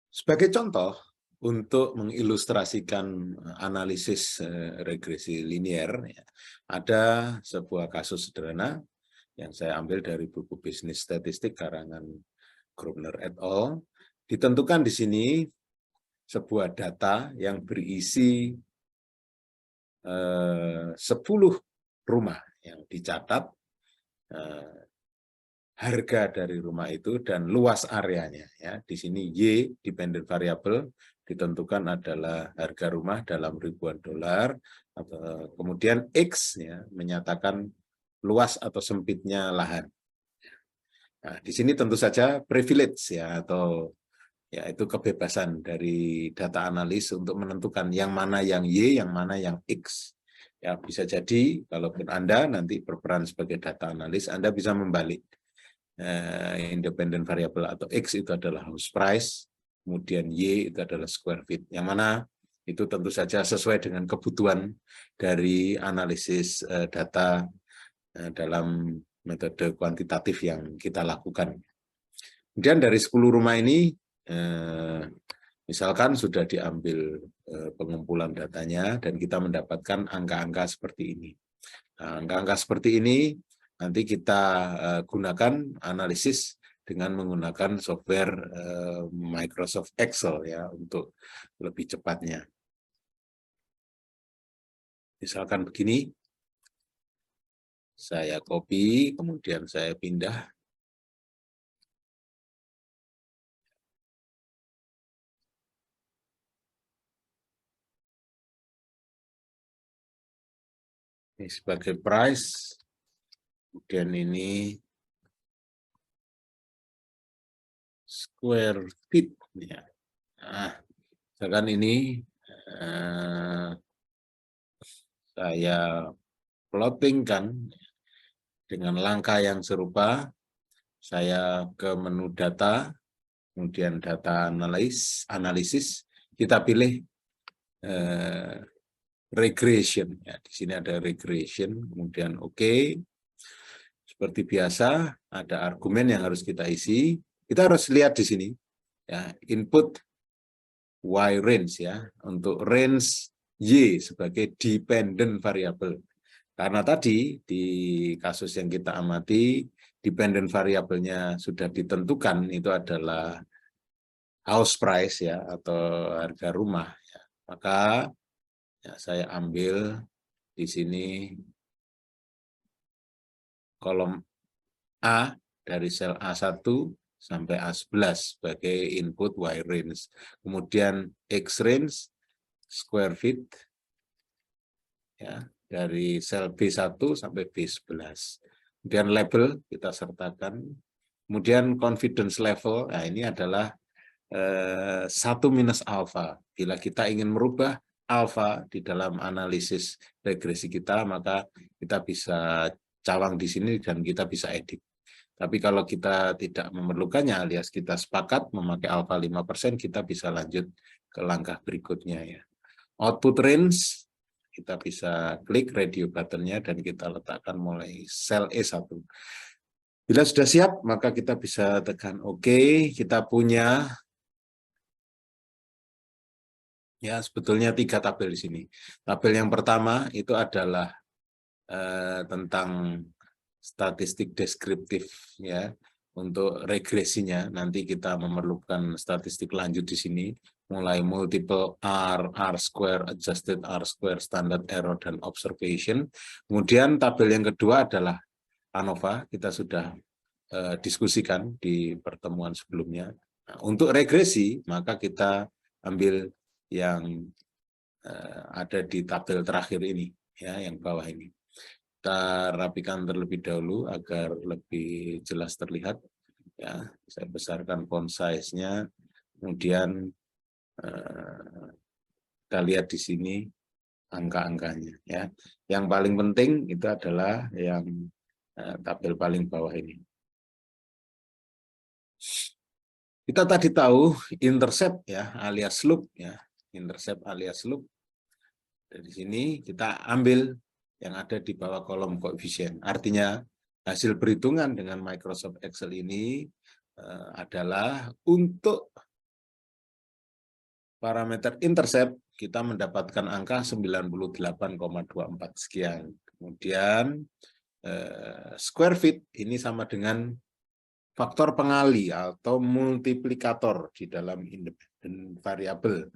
Sebagai contoh, untuk mengilustrasikan analisis regresi linier, ya, ada sebuah kasus sederhana yang saya ambil dari buku bisnis statistik karangan Grobner et al. Ditentukan di sini sebuah data yang berisi 10 rumah yang dicatat, harga dari rumah itu dan luas areanya. Ya. Di sini Y, dependent variable, ditentukan adalah harga rumah dalam ribuan dolar. Kemudian X ya, menyatakan luas atau sempitnya lahan. Nah, di sini tentu saja privilege ya, atau ya itu kebebasan dari data analis untuk menentukan yang mana yang Y, yang mana yang X. Ya, bisa jadi kalaupun Anda nanti berperan sebagai data analis, Anda bisa membalik. Independent variable atau X itu adalah house price, kemudian Y itu adalah square feet. Yang mana itu tentu saja sesuai dengan kebutuhan dari analisis data dalam metode kuantitatif yang kita lakukan. Kemudian dari 10 rumah ini, misalkan sudah diambil pengumpulan datanya dan kita mendapatkan angka-angka seperti ini. Nah, angka-angka seperti ini nanti kita gunakan analisis dengan menggunakan software Microsoft Excel ya untuk lebih cepatnya. Misalkan begini, saya copy, kemudian saya pindah. Ini sebagai price, kemudian ini square feet. Ya. Nah, misalkan ini saya plottingkan dengan langkah yang serupa. Saya ke menu data, kemudian data analisis, kita pilih regression. Ya, di sini ada regression, kemudian oke. Seperti biasa, ada argumen yang harus kita isi. Kita harus lihat di sini, ya, input Y range ya, untuk range Y sebagai dependent variable. Karena tadi di kasus yang kita amati, dependent variabelnya sudah ditentukan, itu adalah house price ya, atau harga rumah. Ya. Maka ya, saya ambil di sini kolom A dari sel A1 sampai A11 sebagai input Y range. Kemudian X range, square feet, ya, dari sel B1 sampai B11. Kemudian label kita sertakan. Kemudian confidence level, nah ini adalah 1 minus alpha. Bila kita ingin merubah alpha di dalam analisis regresi kita, maka kita bisa cawang di sini dan kita bisa edit. Tapi kalau kita tidak memerlukannya, alias kita sepakat memakai alpha 5%, kita bisa lanjut ke langkah berikutnya ya. Output range, kita bisa klik radio buttonnya dan kita letakkan mulai sel E1. Bila sudah siap, maka kita bisa tekan OK. Kita punya ya sebetulnya 3 tabel di sini. Tabel yang pertama itu adalah tentang statistik deskriptif ya. Untuk regresinya nanti kita memerlukan statistik lanjut di sini, mulai multiple R, R square, adjusted R square, standard error, dan observation. Kemudian tabel yang kedua adalah ANOVA, kita sudah diskusikan di pertemuan sebelumnya. Nah, untuk regresi, maka kita ambil yang ada di tabel terakhir ini, ya, yang bawah ini. Kita rapikan terlebih dahulu agar lebih jelas terlihat. Ya, saya besarkan font size-nya, kemudian kita lihat di sini angka-angkanya. Ya, yang paling penting itu adalah yang tabel paling bawah ini. Kita tadi tahu intercept ya, alias slope ya, intercept alias slope. Dari sini kita ambil yang ada di bawah kolom koefisien. Artinya hasil perhitungan dengan Microsoft Excel ini adalah untuk parameter intercept kita mendapatkan angka 98,24 sekian. Kemudian square fit ini sama dengan faktor pengali atau multiplikator di dalam independen variabel,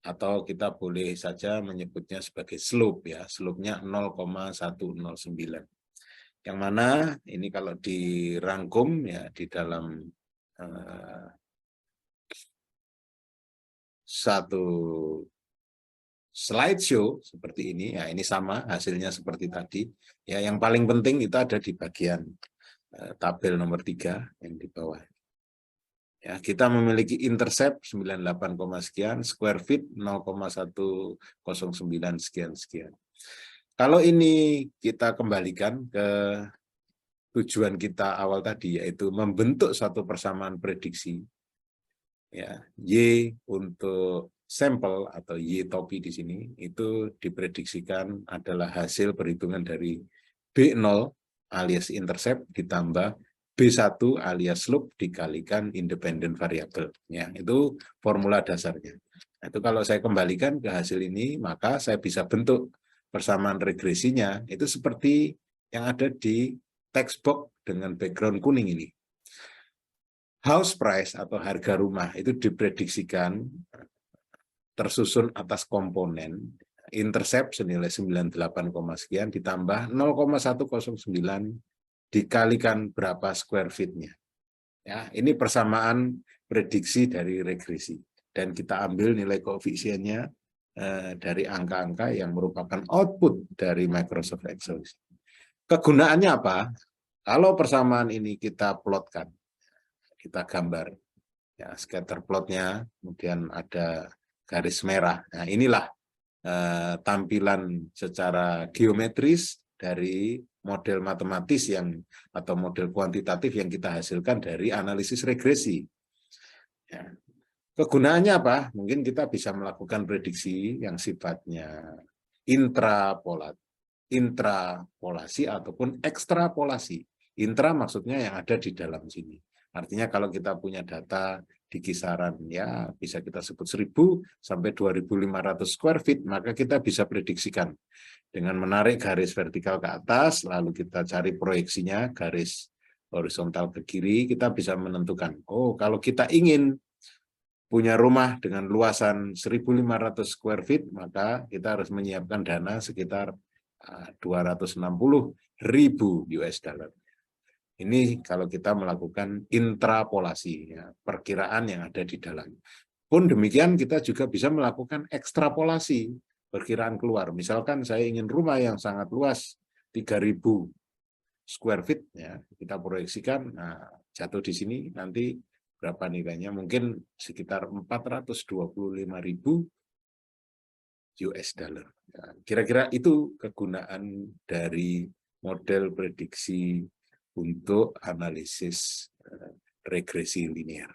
atau kita boleh saja menyebutnya sebagai slope ya, slope-nya 0,109. Yang mana ini kalau dirangkum ya di dalam satu slideshow seperti ini, ya ini sama hasilnya seperti tadi. Ya, yang paling penting itu ada di bagian tabel nomor 3 yang di bawah. Ya, kita memiliki intercept 98, sekian, square feet 0,109 sekian. Kalau ini kita kembalikan ke tujuan kita awal tadi, yaitu membentuk satu persamaan prediksi. Ya, Y untuk sampel atau Y topi di sini itu diprediksikan adalah hasil perhitungan dari B0 alias intercept ditambah B1 alias slope dikalikan independen variabel. Ya, itu formula dasarnya. Nah, itu kalau saya kembalikan ke hasil ini, maka saya bisa bentuk persamaan regresinya itu seperti yang ada di text box dengan background kuning ini. House price atau harga rumah itu diprediksikan tersusun atas komponen intercept senilai 98, sekian ditambah 0,109 dikalikan berapa square feet-nya. Ya, ini persamaan prediksi dari regresi. Dan kita ambil nilai koefisiennya dari angka-angka yang merupakan output dari Microsoft Excel. Kegunaannya apa? Kalau persamaan ini kita plotkan, kita gambar, ya, scatter plotnya, kemudian ada garis merah. Nah, inilah tampilan secara geometris dari model matematis atau model kuantitatif yang kita hasilkan dari analisis regresi. Ya. Kegunaannya apa? Mungkin kita bisa melakukan prediksi yang sifatnya intrapolasi ataupun ekstrapolasi. Intra maksudnya yang ada di dalam sini. Artinya kalau kita punya data di kisaran ya bisa kita sebut 1.000 sampai 2.500 square feet, maka kita bisa prediksikan dengan menarik garis vertikal ke atas, lalu kita cari proyeksinya garis horizontal ke kiri, kita bisa menentukan, oh kalau kita ingin punya rumah dengan luasan 1.500 square feet, maka kita harus menyiapkan dana sekitar 260.000 US dollar. Ini kalau kita melakukan intrapolasi, ya, perkiraan yang ada di dalam. Pun demikian kita juga bisa melakukan ekstrapolasi, perkiraan keluar. Misalkan saya ingin rumah yang sangat luas, 3.000 square feet, ya, kita proyeksikan, nah, jatuh di sini nanti berapa nilainya? Mungkin sekitar 425.000 US dollar. Kira-kira itu kegunaan dari model prediksi untuk analisis regresi linear.